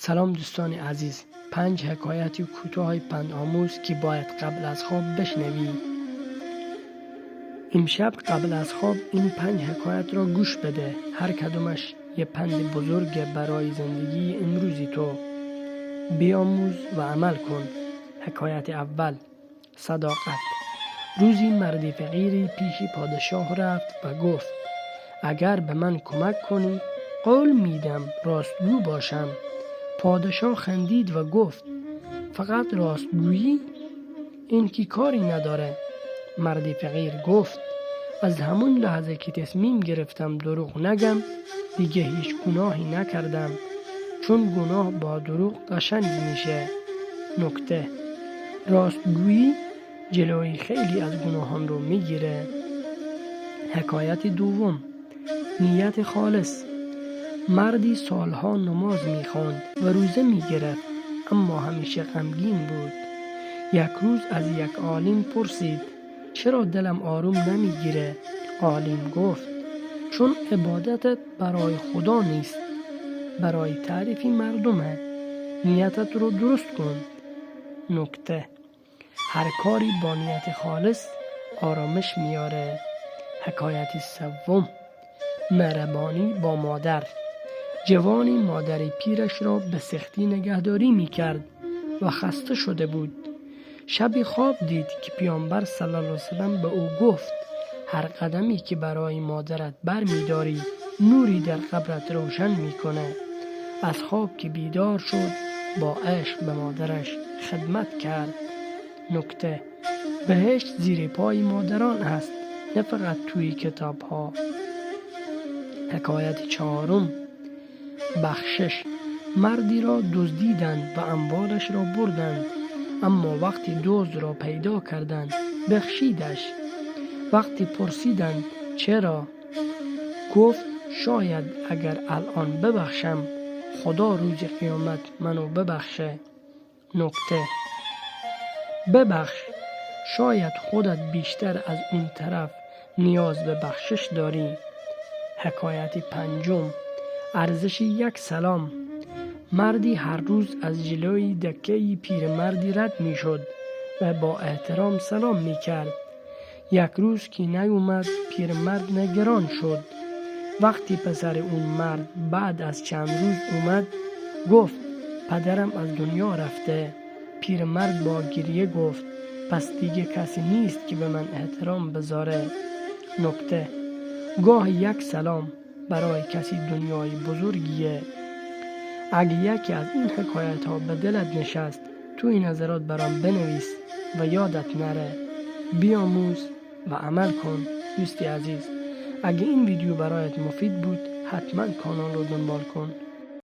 سلام دوستان عزیز، 5 حکایت کوتاه پندآموز که باید قبل از خواب بشنوی. امشب قبل از خواب این 5 حکایت را گوش بده. هر کدومش یه پند بزرگ برای زندگی امروزی تو. بیاموز و عمل کن. حکایت اول، صداقت. روزی مردی فقیری پیش پادشاه رفت و گفت: اگر به من کمک کنی قول میدم راستگو باشم. پادشاه خندید و گفت: فقط راستگویی؟ این که کاری نداره. مردی فقیر گفت: از همون لحظه که تصمیم گرفتم دروغ نگم دیگه هیچ گناهی نکردم، چون گناه با دروغ قشنگ میشه. نکته: راستگویی جلوی خیلی از گناهان رو میگیره. حکایت دوم، نیت خالص. مردی سالها نماز میخواند و روزه میگرفت، اما همیشه غمگین بود. یک روز از یک عالم پرسید: چرا دلم آروم نمیگیره؟ عالم گفت: چون عبادتت برای خدا نیست، برای تعریف مردمه. نیتت رو درست کن. نکته: هر کاری با نیت خالص آرامش میاره. حکایت سوم، مهربانی با مادر. جوانی مادر پیرش را به سختی نگهداری میکرد و خسته شده بود. شبی خواب دید که پیامبر صلی الله علیه وسلم به او گفت: هر قدمی که برای مادرت بر میداری نوری در قبرت روشن میکنه. از خواب که بیدار شد با عشق به مادرش خدمت کرد. نکته: بهشت زیر پای مادران است، نه فقط توی کتاب ها. حکایت چهارم، بخشش. مردی را دزدیدند و اموالش را بردند، اما وقتی دزد را پیدا کردند بخشیدش. وقتی پرسیدند چرا، گفت: شاید اگر الان ببخشم خدا روز قیامت منو ببخشه. نکته: ببخش، شاید خودت بیشتر از اون طرف نیاز به بخشش داری. حکایت پنجم، ارزش یک سلام. مردی هر روز از جلوی دکه پیرمردی رد می شد و با احترام سلام می کرد. یک روز که نیومد پیرمرد نگران شد. وقتی پسر اون مرد بعد از چند روز اومد گفت: پدرم از دنیا رفته. پیرمرد با گریه گفت: پس دیگه کسی نیست که به من احترام بذاره. نکته: گاه یک سلام برای کسی دنیای بزرگیه. اگه یکی از این حکایت ها به دلت نشست تو این نظرات برام بنویس و یادت نره. بیاموز و عمل کن. دوستی عزیز، اگه این ویدیو برایت مفید بود حتما کانال رو دنبال کن.